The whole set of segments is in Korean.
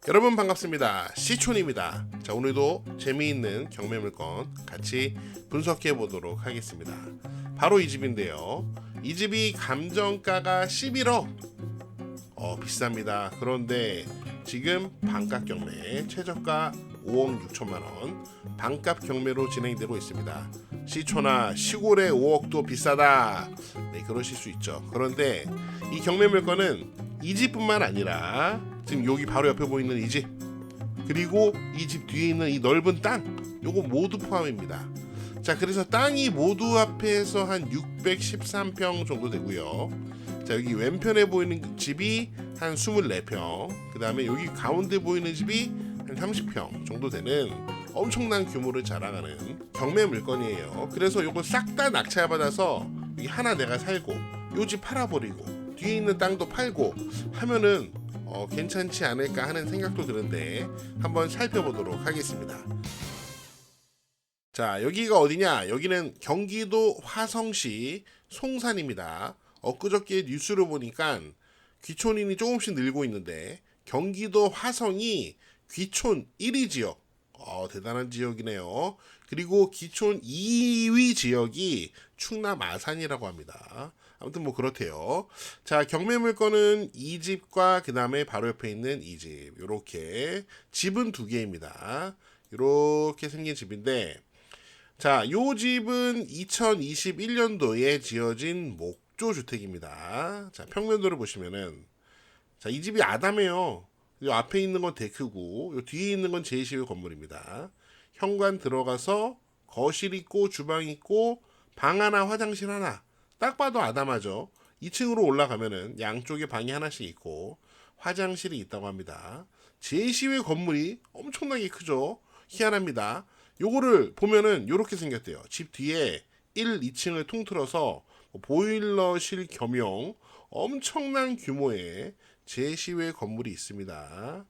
여러분 반갑습니다. 시촌입니다. 자, 오늘도 재미있는 경매 물건 같이 분석해 보도록 하겠습니다. 바로 이 집인데요. 이 집이 감정가가 11억. 비쌉니다. 그런데 지금 반값 경매 최저가 5억 6천만 원 반값 경매로 진행되고 있습니다. 시초나 시골의 5억도 비싸다. 네, 그러실 수 있죠. 그런데 이 경매 물건은 이 집뿐만 아니라 지금 여기 바로 옆에 보이는 이 집, 그리고 이 집 뒤에 있는 이 넓은 땅, 요거 모두 포함입니다. 자, 그래서 땅이 모두 합해서 한 613평 정도 되고요. 자, 여기 왼편에 보이는 집이 한 24평, 그 다음에 여기 가운데 보이는 집이 한 30평 정도 되는 엄청난 규모를 자랑하는 경매 물건이에요. 그래서 요거 싹 다 낙찰받아서 여기 하나 내가 살고 요 집 팔아버리고 뒤에 있는 땅도 팔고 하면은 괜찮지 않을까 하는 생각도 드는데 한번 살펴보도록 하겠습니다. 자, 여기가 어디냐? 여기는 경기도 화성시 송산입니다. 엊그저께 뉴스를 보니까 귀촌인이 조금씩 늘고 있는데 경기도 화성이 귀촌 1위 지역, 대단한 지역이네요. 그리고 귀촌 2위 지역이 충남 아산이라고 합니다. 아무튼 뭐 그렇대요. 자, 경매 물건은 이 집과 그 다음에 바로 옆에 있는 이 집, 요렇게 집은 두 개입니다. 요렇게 생긴 집인데, 자, 요 집은 2021년도에 지어진 목조 주택입니다. 자, 평면도를 보시면은, 자, 이 집이 아담해요. 요 앞에 있는 건 데크고 요 뒤에 있는 건 제2시의 건물입니다. 현관 들어가서 거실 있고 주방 있고 방 하나 화장실 하나, 딱 봐도 아담하죠. 2층으로 올라가면은 양쪽에 방이 하나씩 있고 화장실이 있다고 합니다. 제2시의 건물이 엄청나게 크죠. 희한합니다. 요거를 보면은 요렇게 생겼대요. 집 뒤에 1, 2층을 통틀어서 보일러실 겸용 엄청난 규모의 제2시의 건물이 있습니다.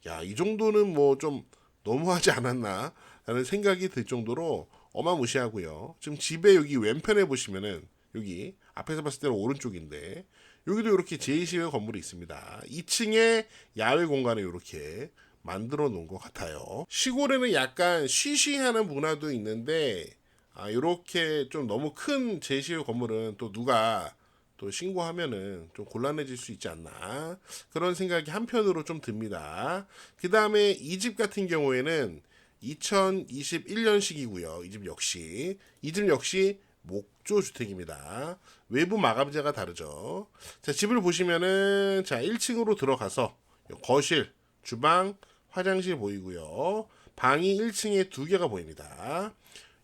야, 이 정도는 뭐 좀 너무하지 않았나 라는 생각이 들 정도로 어마무시하고요. 지금 집에 여기 왼편에 보시면은 여기 앞에서 봤을 때는 오른쪽인데 여기도 이렇게 제2시의 건물이 있습니다. 2층에 야외 공간을 이렇게 만들어 놓은 것 같아요. 시골에는 약간 쉬쉬하는 문화도 있는데 이렇게 좀 너무 큰 제2시의 건물은 또 누가 또 신고하면은 좀 곤란해질 수 있지 않나 그런 생각이 한편으로 좀 듭니다. 그 다음에 이 집 같은 경우에는 2021년식이고요. 이 집 역시 목조 주택입니다. 외부 마감재가 다르죠. 자, 집을 보시면은 자, 1층으로 들어가서 거실, 주방, 화장실 보이고요. 방이 1층에 두 개가 보입니다.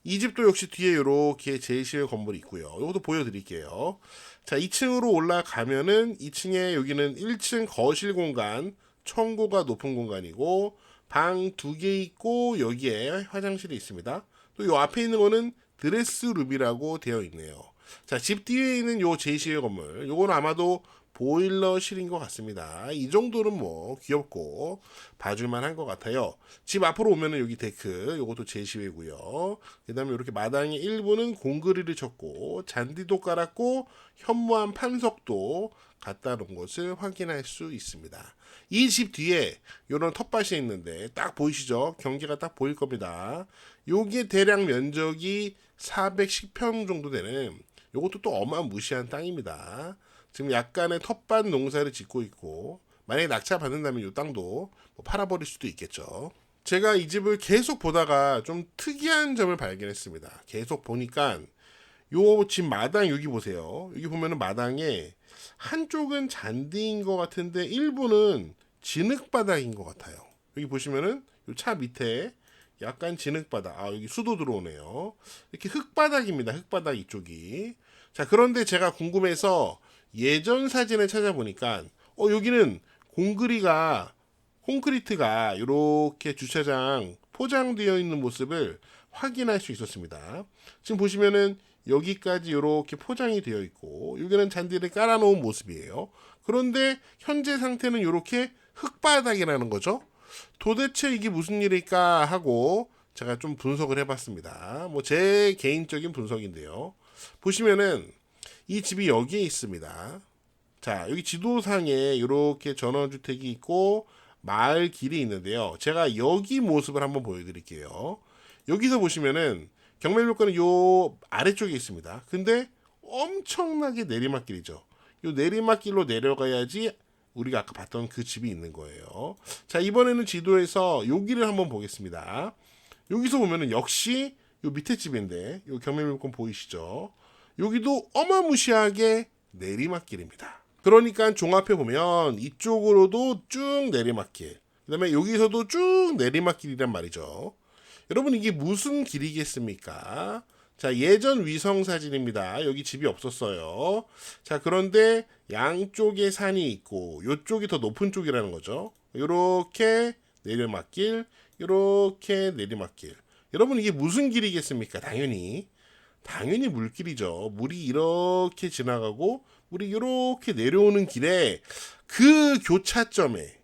이 집도 역시 뒤에 이렇게 제2시의 건물이 있고요. 이것도 보여드릴게요. 자, 2층으로 올라가면은 2층에 여기는 1층 거실 공간, 청고가 높은 공간이고 방 두 개 있고 여기에 화장실이 있습니다. 또 이 앞에 있는 거는 드레스룸이라고 되어 있네요. 자, 집 뒤에 있는 요 제2시의 건물, 요거는 아마도 보일러실인 것 같습니다. 이 정도는 뭐 귀엽고 봐줄만 한 것 같아요. 집 앞으로 오면은 여기 데크, 요것도 제시회고요. 그 다음에 이렇게 마당의 일부는 공그릴을 쳤고 잔디도 깔았고 현무암 판석도 갖다 놓은 것을 확인할 수 있습니다. 이 집 뒤에 이런 텃밭이 있는데 딱 보이시죠? 경계가 딱 보일 겁니다. 요게 대략 면적이 410평 정도 되는 요것도 또 어마무시한 땅입니다. 지금 약간의 텃밭 농사를 짓고 있고 만약에 낙찰 받는다면 이 땅도 뭐 팔아버릴 수도 있겠죠. 제가 이 집을 계속 보다가 좀 특이한 점을 발견했습니다. 계속 보니까 요 집 마당 여기 보세요. 여기 보면은 마당에 한쪽은 잔디인 것 같은데 일부는 진흙바닥인 것 같아요. 여기 보시면은 요 차 밑에 약간 진흙바닥, 여기 수도 들어오네요. 이렇게 흙바닥입니다. 흙바닥 이쪽이. 자, 그런데 제가 궁금해서 예전 사진을 찾아보니까 여기는 콘크리트가 이렇게 주차장 포장되어 있는 모습을 확인할 수 있었습니다. 지금 보시면은 여기까지 이렇게 포장이 되어 있고 여기는 잔디를 깔아놓은 모습이에요. 그런데 현재 상태는 이렇게 흙바닥이라는 거죠. 도대체 이게 무슨 일일까 하고 제가 좀 분석을 해봤습니다. 뭐 제 개인적인 분석인데요. 보시면은 이 집이 여기에 있습니다. 자, 여기 지도상에 이렇게 전원주택이 있고 마을 길이 있는데요. 제가 여기 모습을 한번 보여드릴게요. 여기서 보시면은 경매물건은 요 아래쪽에 있습니다. 근데 엄청나게 내리막길이죠. 요 내리막길로 내려가야지 우리가 아까 봤던 그 집이 있는 거예요. 자, 이번에는 지도에서 여기를 한번 보겠습니다. 여기서 보면은 역시 요 밑에 집인데 요 경매물건 보이시죠? 여기도 어마무시하게 내리막길입니다. 그러니까 종합해 보면 이쪽으로도 쭉 내리막길, 그 다음에 여기서도 쭉 내리막길이란 말이죠. 여러분 이게 무슨 길이겠습니까? 자, 예전 위성 사진입니다. 여기 집이 없었어요. 자, 그런데 양쪽에 산이 있고 이쪽이 더 높은 쪽이라는 거죠. 이렇게 내리막길, 이렇게 내리막길. 여러분 이게 무슨 길이겠습니까? 당연히 물길이죠. 물이 이렇게 지나가고 물이 이렇게 내려오는 길에 그 교차점에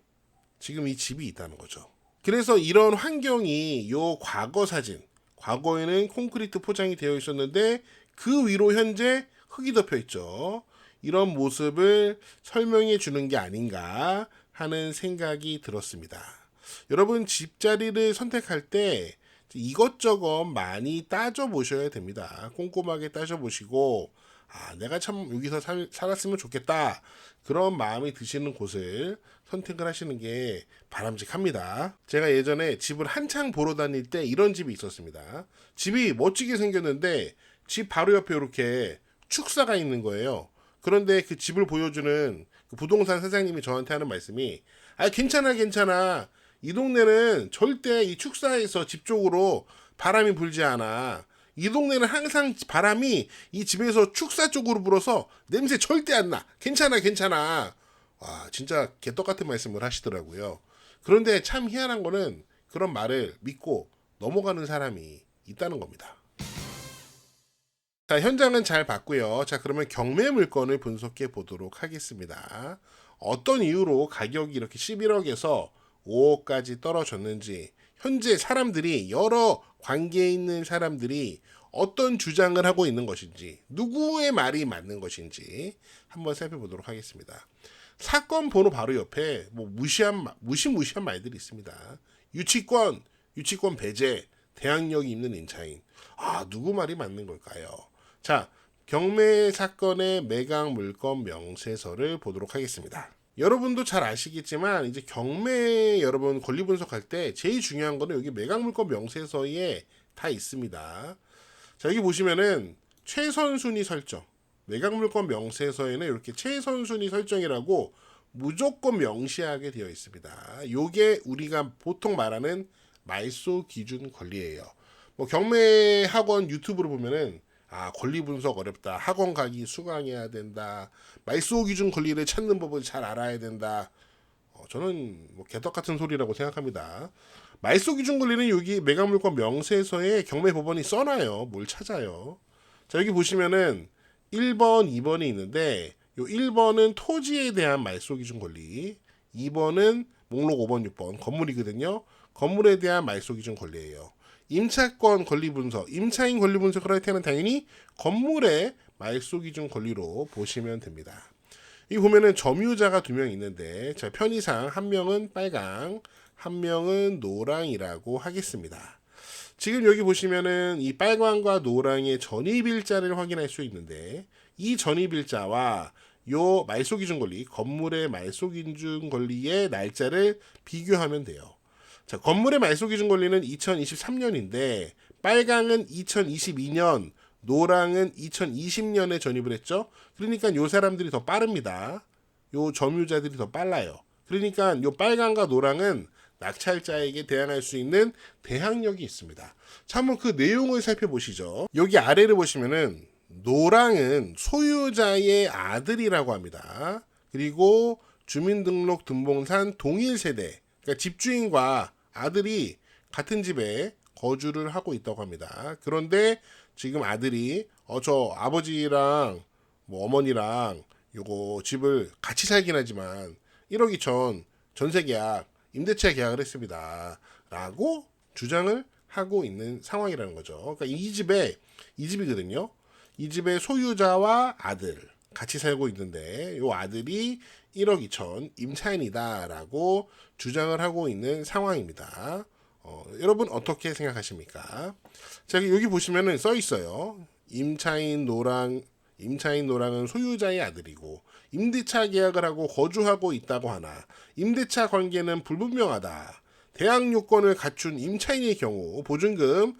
지금 이 집이 있다는 거죠. 그래서 이런 환경이 요 과거 사진, 과거에는 콘크리트 포장이 되어 있었는데 그 위로 현재 흙이 덮여 있죠. 이런 모습을 설명해 주는 게 아닌가 하는 생각이 들었습니다. 여러분 집자리를 선택할 때 이것저것 많이 따져보셔야 됩니다. 꼼꼼하게 따져보시고 내가 참 여기서 살았으면 좋겠다. 그런 마음이 드시는 곳을 선택을 하시는 게 바람직합니다. 제가 예전에 집을 한창 보러 다닐 때 이런 집이 있었습니다. 집이 멋지게 생겼는데 집 바로 옆에 이렇게 축사가 있는 거예요. 그런데 그 집을 보여주는 그 부동산 사장님이 저한테 하는 말씀이 괜찮아. 이 동네는 절대 이 축사에서 집 쪽으로 바람이 불지 않아. 이 동네는 항상 바람이 이 집에서 축사 쪽으로 불어서 냄새 절대 안 나. 괜찮아. 와, 진짜 개떡같은 말씀을 하시더라고요. 그런데 참 희한한 거는 그런 말을 믿고 넘어가는 사람이 있다는 겁니다. 자, 현장은 잘 봤고요. 자, 그러면 경매 물건을 분석해 보도록 하겠습니다. 어떤 이유로 가격이 이렇게 11억에서 5억까지 떨어졌는지, 현재 사람들이 여러 관계에 있는 사람들이 어떤 주장을 하고 있는 것인지, 누구의 말이 맞는 것인지 한번 살펴보도록 하겠습니다. 사건 번호 바로 옆에 무시무시한 말들이 있습니다. 유치권 배제, 대항력이 있는 임차인. 누구 말이 맞는 걸까요? 자, 경매 사건의 매각 물건 명세서를 보도록 하겠습니다. 여러분도 잘 아시겠지만 이제 경매 여러분 권리 분석할 때 제일 중요한 거는 여기 매각 물건 명세서에 다 있습니다. 자, 여기 보시면은 최선 순위 설정, 매각 물건 명세서에는 이렇게 최선 순위 설정이라고 무조건 명시하게 되어 있습니다. 요게 우리가 보통 말하는 말소 기준 권리예요. 뭐 경매 학원 유튜브를 보면은 권리 분석 어렵다. 학원 가기 수강해야 된다. 말소 기준 권리를 찾는 법을 잘 알아야 된다. 저는 뭐 개떡 같은 소리라고 생각합니다. 말소 기준 권리는 여기 매각물건 명세서에 경매 법원이 써놔요. 뭘 찾아요. 자, 여기 보시면은 1번, 2번이 있는데 요 1번은 토지에 대한 말소 기준 권리, 2번은 목록 5번, 6번 건물이거든요. 건물에 대한 말소 기준 권리예요. 임차권 권리 분석, 임차인 권리 분석을 할 때는 당연히 건물의 말소 기준 권리로 보시면 됩니다. 이 보면은 점유자가 2명 있는데, 자, 편의상 한 명은 빨강, 한 명은 노랑이라고 하겠습니다. 지금 여기 보시면은 이 빨강과 노랑의 전입일자를 확인할 수 있는데, 이 전입일자와 요 말소 기준 권리, 건물의 말소 기준 권리의 날짜를 비교하면 돼요. 자, 건물의 말소 기준 권리는 2023년인데 빨강은 2022년, 노랑은 2020년에 전입을 했죠. 그러니까 요 사람들이 더 빠릅니다. 요 점유자들이 더 빨라요. 그러니까 요 빨강과 노랑은 낙찰자에게 대항할 수 있는 대항력이 있습니다. 자, 한번 그 내용을 살펴보시죠. 여기 아래를 보시면은 노랑은 소유자의 아들이라고 합니다. 그리고 주민등록 등본상 동일 세대, 그러니까 집주인과 아들이 같은 집에 거주를 하고 있다고 합니다. 그런데 지금 아들이 저 아버지랑 뭐 어머니랑 요거 집을 같이 살긴 하지만 1억 2천 전세 계약, 임대차 계약을 했습니다. 라고 주장을 하고 있는 상황이라는 거죠. 그러니까 이 집이거든요. 이 집의 소유자와 아들 같이 살고 있는데 요 아들이 1억 2천 임차인이다라고 주장을 하고 있는 상황입니다. 여러분 어떻게 생각하십니까? 자, 여기 보시면은 써 있어요. 임차인 노랑은 소유자의 아들이고 임대차 계약을 하고 거주하고 있다고 하나 임대차 관계는 불분명하다. 대항 요건을 갖춘 임차인의 경우 보증금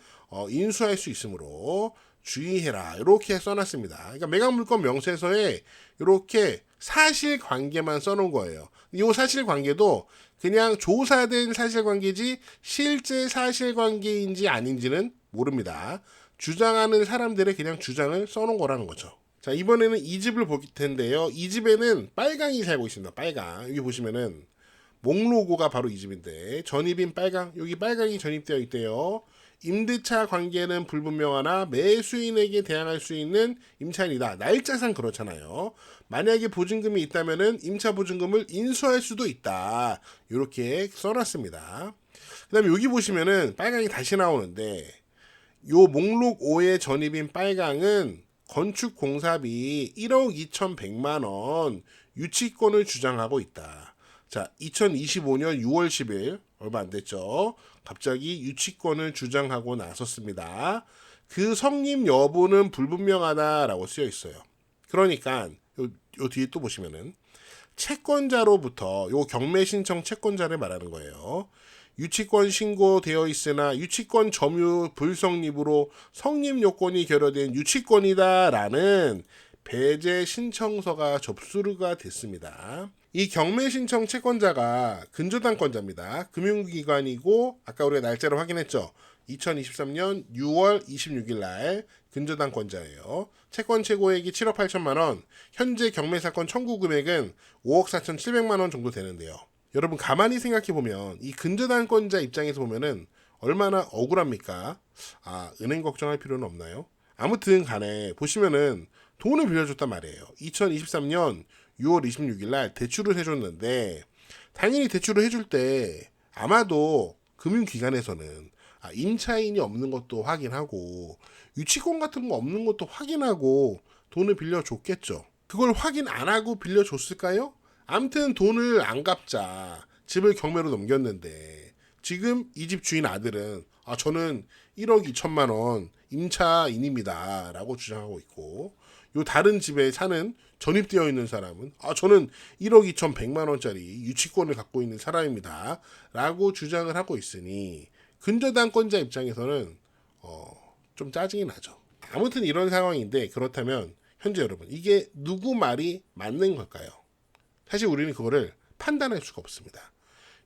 인수할 수 있으므로 주의해라. 이렇게 써놨습니다. 그러니까 매각물건 명세서에 이렇게 사실관계만 써놓은 거예요. 이 사실관계도 그냥 조사된 사실관계지 실제 사실관계인지 아닌지는 모릅니다. 주장하는 사람들의 그냥 주장을 써놓은 거라는 거죠. 자, 이번에는 이 집을 볼 텐데요. 이 집에는 빨강이 살고 있습니다. 빨강. 여기 보시면은 목로고가 바로 이 집인데 전입인 빨강, 여기 빨강이 전입되어 있대요. 임대차 관계는 불분명하나 매수인에게 대항할 수 있는 임차인이다. 날짜상 그렇잖아요. 만약에 보증금이 있다면은 임차 보증금을 인수할 수도 있다. 이렇게 써놨습니다. 그 다음에 여기 보시면은 빨강이 다시 나오는데 요 목록 5의 전입인 빨강은 건축공사비 1억 2,100만 원 유치권을 주장하고 있다. 자, 2025년 6월 10일 얼마 안 됐죠. 갑자기 유치권을 주장하고 나섰습니다. 그 성립 여부는 불분명하다라고 쓰여 있어요. 그러니까 요 뒤에 또 보시면은 채권자로부터 요 경매 신청 채권자를 말하는 거예요. 유치권 신고되어 있으나 유치권 점유 불성립으로 성립 요건이 결여된 유치권이다라는 배제 신청서가 접수가 됐습니다. 이 경매 신청 채권자가 근저당권자입니다. 금융기관이고 아까 우리가 날짜를 확인했죠. 2023년 6월 26일 날 근저당권자예요. 채권 최고액이 7억 8천만 원, 현재 경매 사건 청구 금액은 5억 4천7백만 원 정도 되는데요. 여러분 가만히 생각해 보면 이 근저당권자 입장에서 보면은 얼마나 억울합니까? 은행 걱정할 필요는 없나요? 아무튼 간에 보시면은 돈을 빌려줬단 말이에요. 2023년 6월 26일 날 대출을 해줬는데 당연히 대출을 해줄 때 아마도 금융기관에서는 임차인이 없는 것도 확인하고 유치권 같은 거 없는 것도 확인하고 돈을 빌려줬겠죠. 그걸 확인 안 하고 빌려줬을까요? 아무튼 돈을 안 갚자 집을 경매로 넘겼는데 지금 이 집 주인 아들은 저는 1억 2천만 원 임차인입니다 라고 주장하고 있고 요 다른 집에 사는 전입되어 있는 사람은 저는 1억 2천100만 원짜리 유치권을 갖고 있는 사람입니다 라고 주장을 하고 있으니 근저당권자 입장에서는 좀 짜증이 나죠. 아무튼 이런 상황인데 그렇다면 현재 여러분 이게 누구 말이 맞는 걸까요? 사실 우리는 그거를 판단할 수가 없습니다.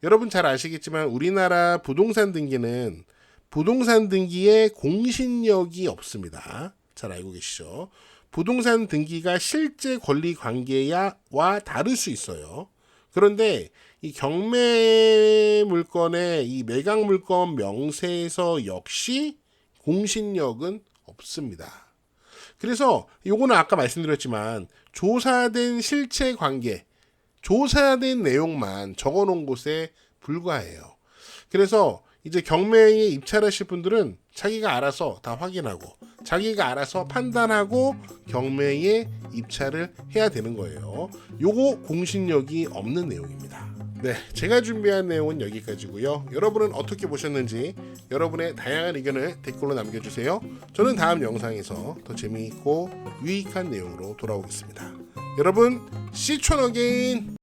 여러분 잘 아시겠지만 우리나라 부동산 등기는 부동산 등기에 공신력이 없습니다. 잘 알고 계시죠? 부동산 등기가 실제 권리 관계와 다를 수 있어요. 그런데 이 경매 물건의 이 매각 물건 명세서 역시 공신력은 없습니다. 그래서 요거는 아까 말씀드렸지만 조사된 실체 관계, 조사된 내용만 적어놓은 곳에 불과해요. 그래서 이제 경매에 입찰하실 분들은 자기가 알아서 다 확인하고 자기가 알아서 판단하고 경매에 입찰을 해야 되는 거예요. 요거 공신력이 없는 내용입니다. 네, 제가 준비한 내용은 여기까지고요. 여러분은 어떻게 보셨는지 여러분의 다양한 의견을 댓글로 남겨주세요. 저는 다음 영상에서 더 재미있고 유익한 내용으로 돌아오겠습니다. 여러분, See you again!